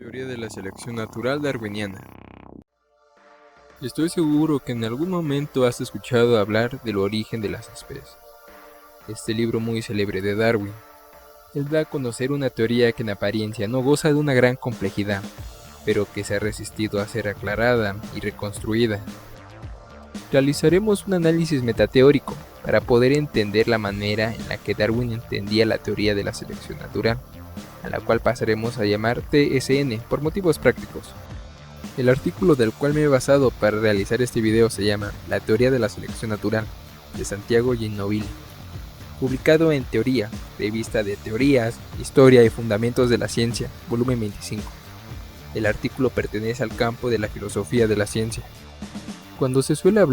Teoría de la selección natural darwiniana. Estoy seguro que en algún momento has escuchado hablar del origen de las especies. Este libro muy célebre de Darwin. Él da a conocer una teoría que en apariencia no goza de una gran complejidad, pero que se ha resistido a ser aclarada y reconstruida. Realizaremos un análisis metateórico para poder entender la manera en la que Darwin entendía la teoría de la selección natural, a la cual pasaremos a llamar TSN por motivos prácticos. El artículo del cual me he basado para realizar este video se llama La teoría de la selección natural, de Santiago Ginovile, publicado en Teoría, revista de Teorías, Historia y Fundamentos de la Ciencia, volumen 25. El artículo pertenece al campo de la filosofía de la ciencia. Cuando se suele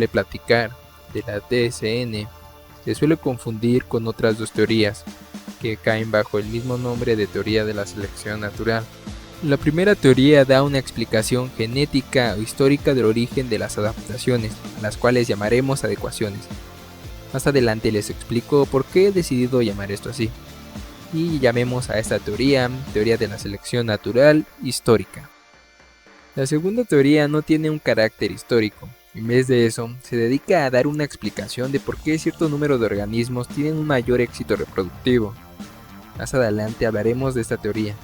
platicar de la TSN, se suele confundir con otras dos teorías, que caen bajo el mismo nombre de teoría de la selección natural. La primera teoría da una explicación genética o histórica del origen de las adaptaciones, a las cuales llamaremos adecuaciones. Más adelante les explico por qué he decidido llamar esto así. Y llamemos a esta teoría, teoría de la selección natural histórica. La segunda teoría no tiene un carácter histórico. En vez de eso, se dedica a dar una explicación de por qué cierto número de organismos tienen un mayor éxito reproductivo. Más adelante hablaremos de esta teoría.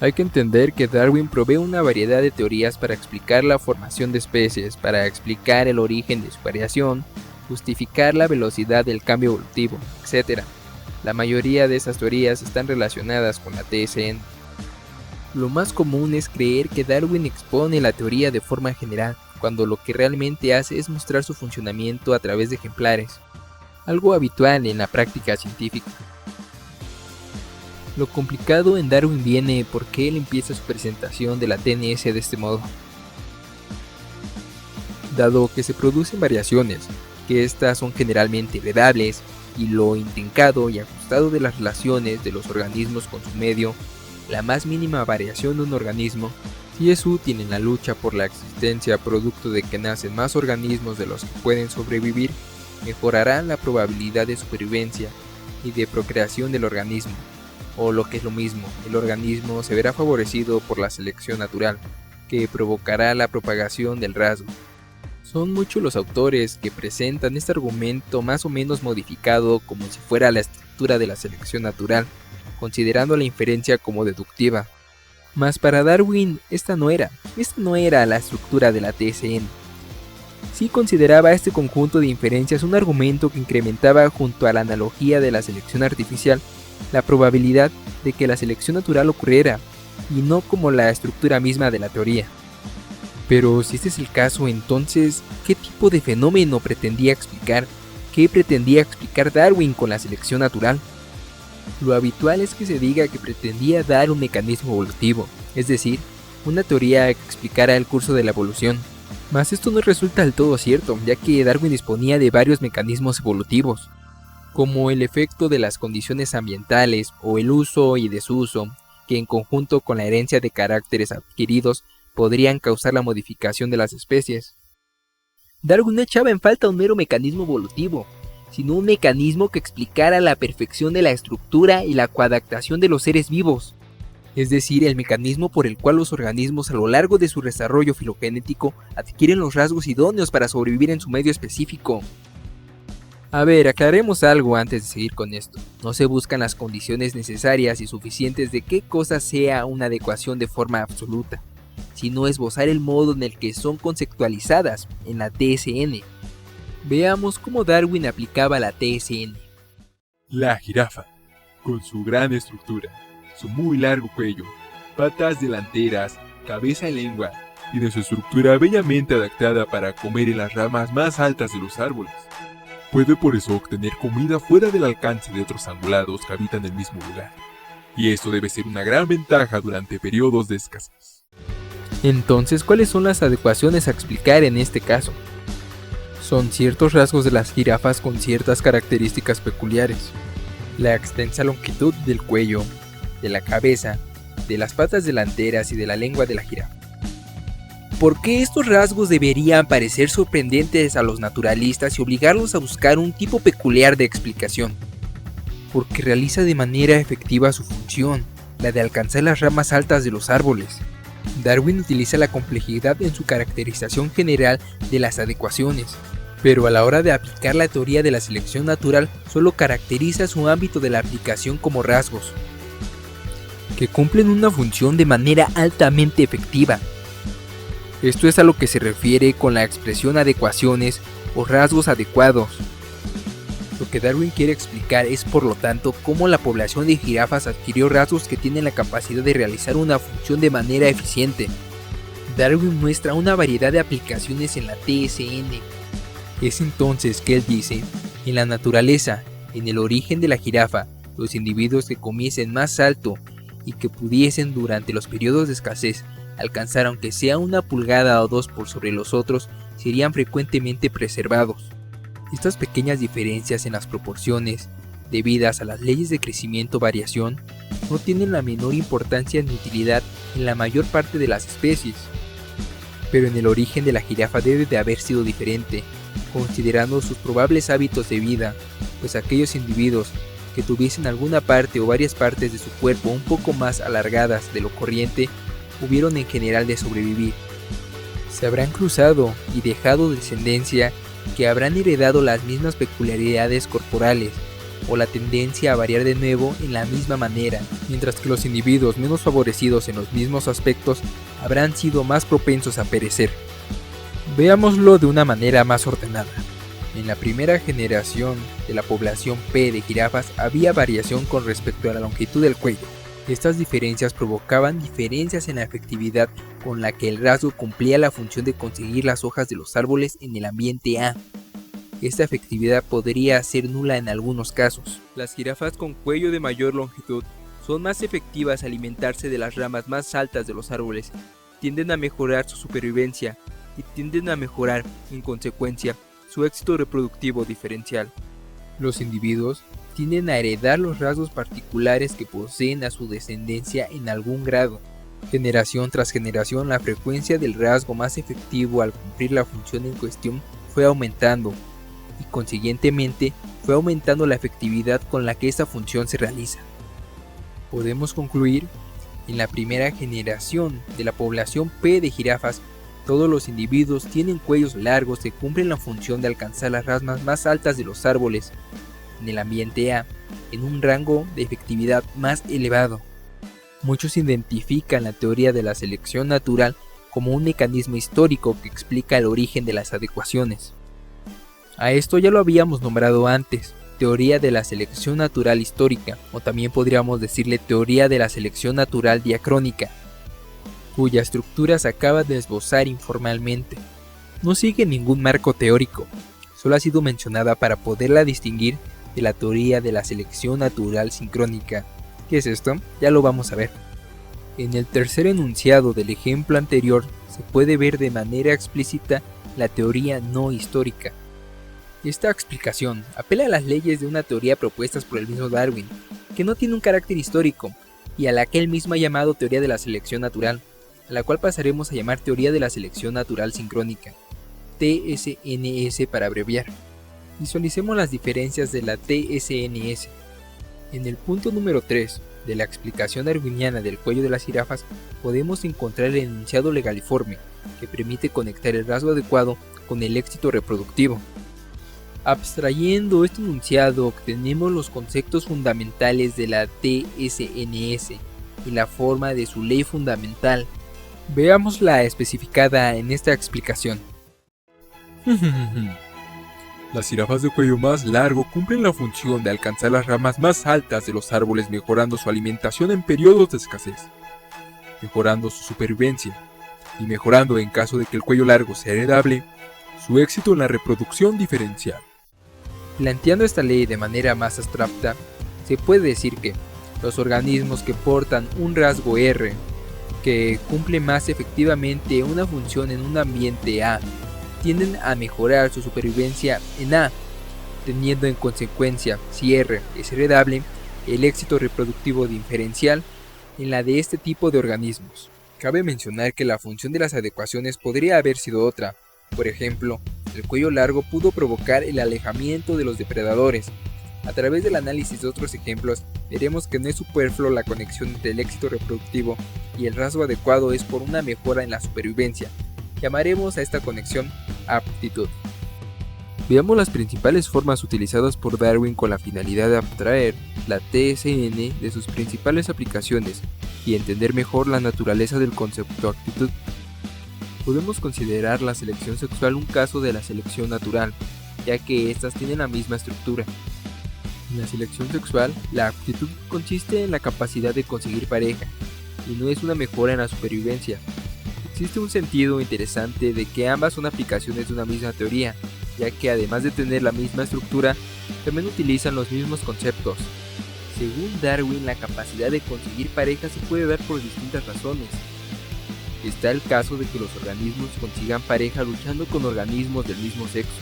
Hay que entender que Darwin provee una variedad de teorías para explicar la formación de especies, para explicar el origen de su variación, justificar la velocidad del cambio evolutivo, etc. La mayoría de esas teorías están relacionadas con la TSN. Lo más común es creer que Darwin expone la teoría de forma general, cuando lo que realmente hace es mostrar su funcionamiento a través de ejemplares, algo habitual en la práctica científica. Lo complicado en Darwin viene porque él empieza su presentación de la TNS de este modo. Dado que se producen variaciones, que estas son generalmente heredables, y lo intrincado y ajustado de las relaciones de los organismos con su medio, la más mínima variación de un organismo, si es útil en la lucha por la existencia producto de que nacen más organismos de los que pueden sobrevivir, mejorará la probabilidad de supervivencia y de procreación del organismo. O lo que es lo mismo, el organismo se verá favorecido por la selección natural, que provocará la propagación del rasgo. Son muchos los autores que presentan este argumento más o menos modificado como si fuera la estructura de la selección natural, considerando la inferencia como deductiva. Mas para Darwin esta no era la estructura de la TSN. Sí consideraba este conjunto de inferencias un argumento que incrementaba junto a la analogía de la selección artificial la probabilidad de que la selección natural ocurriera, y no como la estructura misma de la teoría. Pero si este es el caso, entonces, ¿qué tipo de fenómeno pretendía explicar? ¿Qué pretendía explicar Darwin con la selección natural? Lo habitual es que se diga que pretendía dar un mecanismo evolutivo, es decir, una teoría que explicara el curso de la evolución. Mas esto no resulta del todo cierto, ya que Darwin disponía de varios mecanismos evolutivos, como el efecto de las condiciones ambientales o el uso y desuso, que en conjunto con la herencia de caracteres adquiridos podrían causar la modificación de las especies. Darwin no echaba en falta un mero mecanismo evolutivo, sino un mecanismo que explicara la perfección de la estructura y la coadaptación de los seres vivos, es decir, el mecanismo por el cual los organismos a lo largo de su desarrollo filogenético adquieren los rasgos idóneos para sobrevivir en su medio específico. A ver, aclaremos algo antes de seguir con esto. No se buscan las condiciones necesarias y suficientes de qué cosa sea una adecuación de forma absoluta, sino esbozar el modo en el que son conceptualizadas en la TSN. Veamos cómo Darwin aplicaba la TSN. La jirafa, con su gran estructura, su muy largo cuello, patas delanteras, cabeza y lengua, tiene su estructura bellamente adaptada para comer en las ramas más altas de los árboles. Puede por eso obtener comida fuera del alcance de otros angulados que habitan el mismo lugar, y esto debe ser una gran ventaja durante periodos de escasez. Entonces, ¿cuáles son las adecuaciones a explicar en este caso? Son ciertos rasgos de las jirafas con ciertas características peculiares. La extensa longitud del cuello, de la cabeza, de las patas delanteras y de la lengua de la jirafa. ¿Por qué estos rasgos deberían parecer sorprendentes a los naturalistas y obligarlos a buscar un tipo peculiar de explicación? Porque realiza de manera efectiva su función, la de alcanzar las ramas altas de los árboles. Darwin utiliza la complejidad en su caracterización general de las adecuaciones, pero a la hora de aplicar la teoría de la selección natural solo caracteriza su ámbito de la aplicación como rasgos, que cumplen una función de manera altamente efectiva. Esto es a lo que se refiere con la expresión adecuaciones o rasgos adecuados. Lo que Darwin quiere explicar es, por lo tanto, cómo la población de jirafas adquirió rasgos que tienen la capacidad de realizar una función de manera eficiente. Darwin muestra una variedad de aplicaciones en la TSN. Es entonces que él dice: en la naturaleza, en el origen de la jirafa, los individuos que comiesen más alto y que pudiesen durante los periodos de escasez alcanzar aunque sea 1 pulgada o 2 por sobre los otros, serían frecuentemente preservados. Estas pequeñas diferencias en las proporciones, debidas a las leyes de crecimiento-variación, no tienen la menor importancia ni utilidad en la mayor parte de las especies. Pero en el origen de la jirafa debe de haber sido diferente, considerando sus probables hábitos de vida, pues aquellos individuos que tuviesen alguna parte o varias partes de su cuerpo un poco más alargadas de lo corriente, hubieron en general de sobrevivir. Se habrán cruzado y dejado descendencia que habrán heredado las mismas peculiaridades corporales, o la tendencia a variar de nuevo en la misma manera, mientras que los individuos menos favorecidos en los mismos aspectos habrán sido más propensos a perecer. Veámoslo de una manera más ordenada. En la primera generación de la población P de jirafas había variación con respecto a la longitud del cuello. Estas diferencias provocaban diferencias en la efectividad con la que el rasgo cumplía la función de conseguir las hojas de los árboles en el ambiente A. Esta efectividad podría ser nula en algunos casos. Las jirafas con cuello de mayor longitud son más efectivas al alimentarse de las ramas más altas de los árboles, tienden a mejorar su supervivencia y tienden a mejorar, en consecuencia, su éxito reproductivo diferencial. Los individuos tienden a heredar los rasgos particulares que poseen a su descendencia en algún grado. Generación tras generación, la frecuencia del rasgo más efectivo al cumplir la función en cuestión fue aumentando, y consiguientemente fue aumentando la efectividad con la que esta función se realiza. Podemos concluir: en la primera generación de la población P de jirafas, todos los individuos tienen cuellos largos que cumplen la función de alcanzar las ramas más altas de los árboles en el ambiente A, en un rango de efectividad más elevado. Muchos identifican la teoría de la selección natural como un mecanismo histórico que explica el origen de las adecuaciones. A esto ya lo habíamos nombrado antes, teoría de la selección natural histórica, o también podríamos decirle teoría de la selección natural diacrónica, cuya estructura se acaba de esbozar informalmente. No sigue ningún marco teórico, solo ha sido mencionada para poderla distinguir de la teoría de la selección natural sincrónica. ¿Qué es esto? Ya lo vamos a ver. En el tercer enunciado del ejemplo anterior se puede ver de manera explícita la teoría no histórica. Esta explicación apela a las leyes de una teoría propuestas por el mismo Darwin, que no tiene un carácter histórico, y a la que él mismo ha llamado teoría de la selección natural, a la cual pasaremos a llamar teoría de la selección natural sincrónica, TSNS para abreviar. Visualicemos las diferencias de la TSNS. En el punto número 3 de la explicación darwiniana del cuello de las jirafas podemos encontrar el enunciado legaliforme, que permite conectar el rasgo adecuado con el éxito reproductivo. Abstrayendo este enunciado, obtenemos los conceptos fundamentales de la TSNS y la forma de su ley fundamental. Veámosla especificada en esta explicación. Las jirafas de cuello más largo cumplen la función de alcanzar las ramas más altas de los árboles, mejorando su alimentación en periodos de escasez, mejorando su supervivencia y mejorando, en caso de que el cuello largo sea heredable, su éxito en la reproducción diferencial. Planteando esta ley de manera más abstracta, se puede decir que los organismos que portan un rasgo R, que cumple más efectivamente una función en un ambiente A, tienden a mejorar su supervivencia en A, teniendo en consecuencia, si R es heredable, el éxito reproductivo diferencial en la de este tipo de organismos. Cabe mencionar que la función de las adecuaciones podría haber sido otra. Por ejemplo, el cuello largo pudo provocar el alejamiento de los depredadores, A través del análisis de otros ejemplos, veremos que no es superfluo la conexión entre el éxito reproductivo y el rasgo adecuado es por una mejora en la supervivencia. Llamaremos a esta conexión aptitud. Veamos las principales formas utilizadas por Darwin con la finalidad de abstraer la TSN de sus principales aplicaciones y entender mejor la naturaleza del concepto aptitud. Podemos considerar la selección sexual un caso de la selección natural, ya que éstas tienen la misma estructura. En la selección sexual, la aptitud consiste en la capacidad de conseguir pareja, y no es una mejora en la supervivencia. Existe un sentido interesante de que ambas son aplicaciones de una misma teoría, ya que además de tener la misma estructura, también utilizan los mismos conceptos. Según Darwin, la capacidad de conseguir pareja se puede dar por distintas razones. Está el caso de que los organismos consigan pareja luchando con organismos del mismo sexo.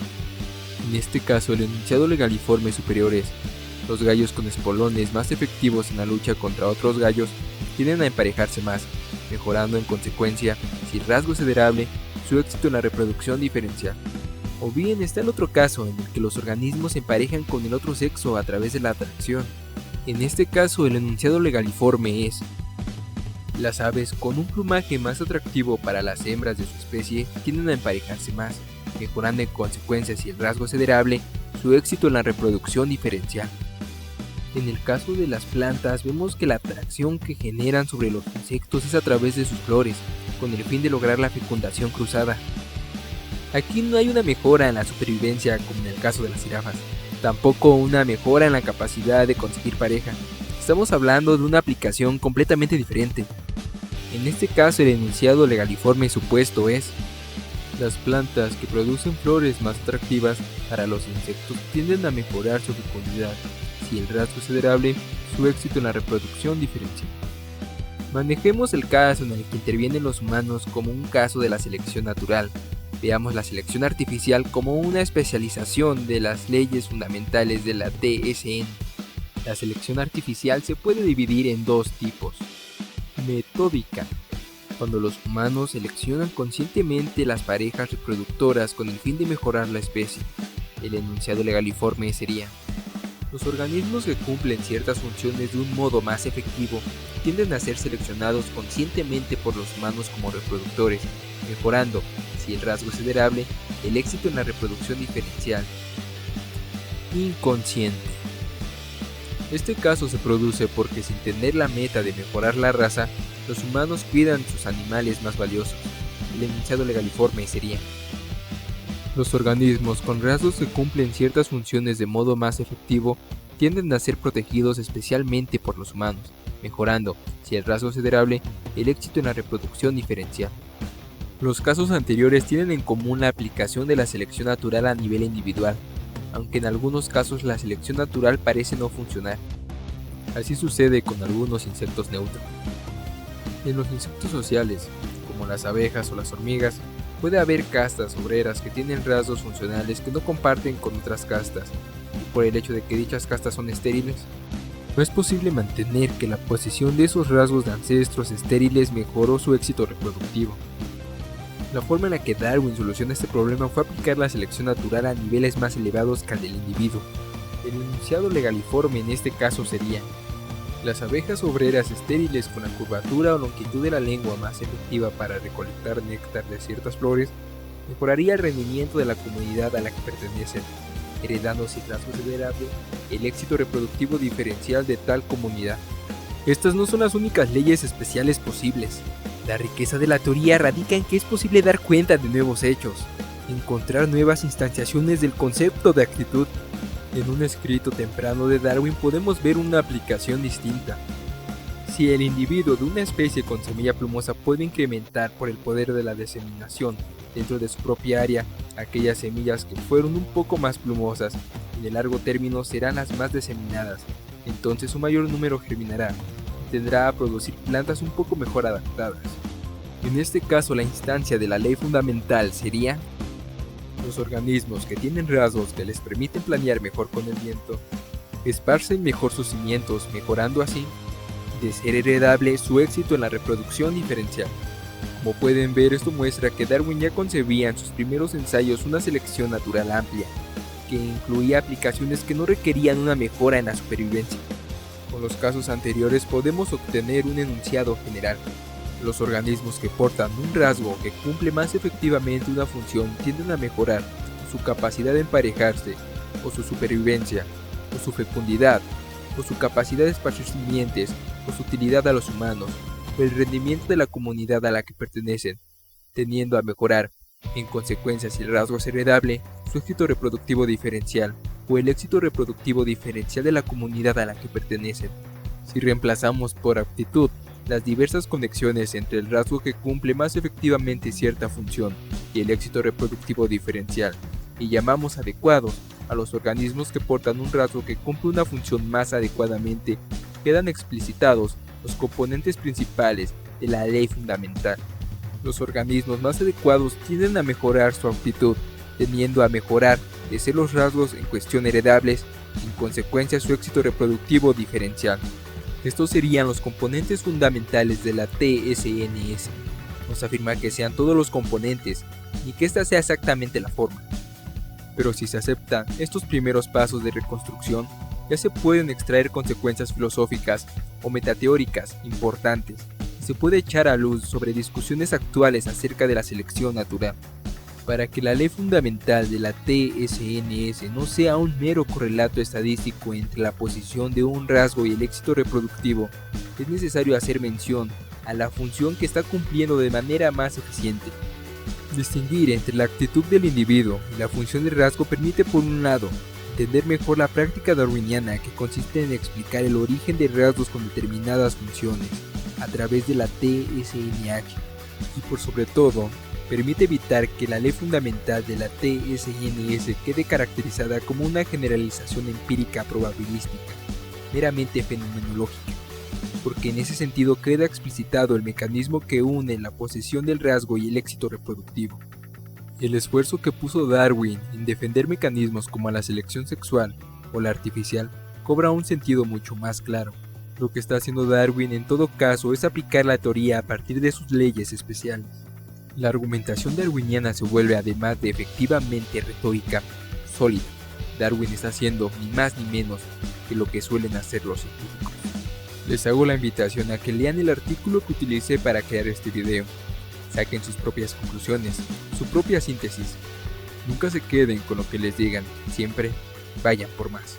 En este caso, el enunciado legaliforme superior es: los gallos con espolones más efectivos en la lucha contra otros gallos tienden a emparejarse más, mejorando en consecuencia, si el rasgo es heredable, su éxito en la reproducción diferencial. O bien está el otro caso en el que los organismos se emparejan con el otro sexo a través de la atracción. En este caso, el enunciado legaliforme es: las aves con un plumaje más atractivo para las hembras de su especie tienden a emparejarse más, mejorando en consecuencia, si el rasgo es heredable, su éxito en la reproducción diferencial. En el caso de las plantas, vemos que la atracción que generan sobre los insectos es a través de sus flores, con el fin de lograr la fecundación cruzada. Aquí no hay una mejora en la supervivencia como en el caso de las jirafas, tampoco una mejora en la capacidad de conseguir pareja. Estamos hablando de una aplicación completamente diferente. En este caso, el enunciado legaliforme supuesto es: las plantas que producen flores más atractivas para los insectos tienden a mejorar su fecundidad, si el rasgo es heredable, su éxito en la reproducción diferencial. Manejemos el caso en el que intervienen los humanos como un caso de la selección natural. Veamos la selección artificial como una especialización de las leyes fundamentales de la TSN. La selección artificial se puede dividir en dos tipos. Metódica, cuando los humanos seleccionan conscientemente las parejas reproductoras con el fin de mejorar la especie. El enunciado legaliforme sería: los organismos que cumplen ciertas funciones de un modo más efectivo tienden a ser seleccionados conscientemente por los humanos como reproductores, mejorando, si el rasgo es heredable, el éxito en la reproducción diferencial. Inconsciente. Este caso se produce porque, sin tener la meta de mejorar la raza, los humanos cuidan sus animales más valiosos. El enunciado legaliforme sería: los organismos con rasgos que cumplen ciertas funciones de modo más efectivo tienden a ser protegidos especialmente por los humanos, mejorando, si el rasgo es heredable, el éxito en la reproducción diferencial. Los casos anteriores tienen en común la aplicación de la selección natural a nivel individual, aunque en algunos casos la selección natural parece no funcionar. Así sucede con algunos insectos neutros. En los insectos sociales, como las abejas o las hormigas, puede haber castas obreras que tienen rasgos funcionales que no comparten con otras castas, y por el hecho de que dichas castas son estériles, no es posible mantener que la posesión de esos rasgos de ancestros estériles mejoró su éxito reproductivo. La forma en la que Darwin soluciona este problema fue aplicar la selección natural a niveles más elevados que al del individuo. El enunciado legaliforme en este caso sería: las abejas obreras estériles con la curvatura o longitud de la lengua más efectiva para recolectar néctar de ciertas flores mejoraría el rendimiento de la comunidad a la que pertenecen, heredando, si el rasgo es heredable, el éxito reproductivo diferencial de tal comunidad. Estas no son las únicas leyes especiales posibles. La riqueza de la teoría radica en que es posible dar cuenta de nuevos hechos, encontrar nuevas instanciaciones del concepto de actitud. En un escrito temprano de Darwin podemos ver una aplicación distinta. Si el individuo de una especie con semilla plumosa puede incrementar por el poder de la diseminación dentro de su propia área aquellas semillas que fueron un poco más plumosas, en el largo término serán las más diseminadas, entonces un mayor número germinará y tendrá a producir plantas un poco mejor adaptadas. En este caso, la instancia de la ley fundamental sería: los organismos que tienen rasgos que les permiten planear mejor con el viento, esparcen mejor sus cimientos, mejorando así, de ser heredable, su éxito en la reproducción diferencial. Como pueden ver, esto muestra que Darwin ya concebía en sus primeros ensayos una selección natural amplia, que incluía aplicaciones que no requerían una mejora en la supervivencia. Con los casos anteriores podemos obtener un enunciado general. Los organismos que portan un rasgo que cumple más efectivamente una función tienden a mejorar su capacidad de emparejarse, o su supervivencia, o su fecundidad, o su capacidad de esparcir simientes, o su utilidad a los humanos, o el rendimiento de la comunidad a la que pertenecen, tendiendo a mejorar, en consecuencia si el rasgo es heredable, su éxito reproductivo diferencial, o el éxito reproductivo diferencial de la comunidad a la que pertenecen. Si reemplazamos por aptitud las diversas conexiones entre el rasgo que cumple más efectivamente cierta función y el éxito reproductivo diferencial, y llamamos adecuados a los organismos que portan un rasgo que cumple una función más adecuadamente, quedan explicitados los componentes principales de la ley fundamental. Los organismos más adecuados tienden a mejorar su aptitud, tendiendo a mejorar de ser los rasgos en cuestión heredables, y en consecuencia su éxito reproductivo diferencial. Estos serían los componentes fundamentales de la TSNS. No se afirma que sean todos los componentes, ni que esta sea exactamente la forma. Pero si se aceptan estos primeros pasos de reconstrucción, ya se pueden extraer consecuencias filosóficas o metateóricas importantes, y se puede echar a luz sobre discusiones actuales acerca de la selección natural. Para que la ley fundamental de la TSNS no sea un mero correlato estadístico entre la posición de un rasgo y el éxito reproductivo, es necesario hacer mención a la función que está cumpliendo de manera más eficiente. Distinguir entre la actitud del individuo y la función del rasgo permite, por un lado, entender mejor la práctica darwiniana, que consiste en explicar el origen de rasgos con determinadas funciones a través de la TSNH, y por sobre todo, permite evitar que la ley fundamental de la TSNS quede caracterizada como una generalización empírica probabilística, meramente fenomenológica, porque en ese sentido queda explicitado el mecanismo que une la posesión del rasgo y el éxito reproductivo. El esfuerzo que puso Darwin en defender mecanismos como la selección sexual o la artificial cobra un sentido mucho más claro. Lo que está haciendo Darwin en todo caso es aplicar la teoría a partir de sus leyes especiales. La argumentación darwiniana se vuelve, además de efectivamente retórica, sólida. Darwin está haciendo ni más ni menos que lo que suelen hacer los científicos. Les hago la invitación a que lean el artículo que utilicé para crear este video. Saquen sus propias conclusiones, su propia síntesis. Nunca se queden con lo que les digan, siempre vayan por más.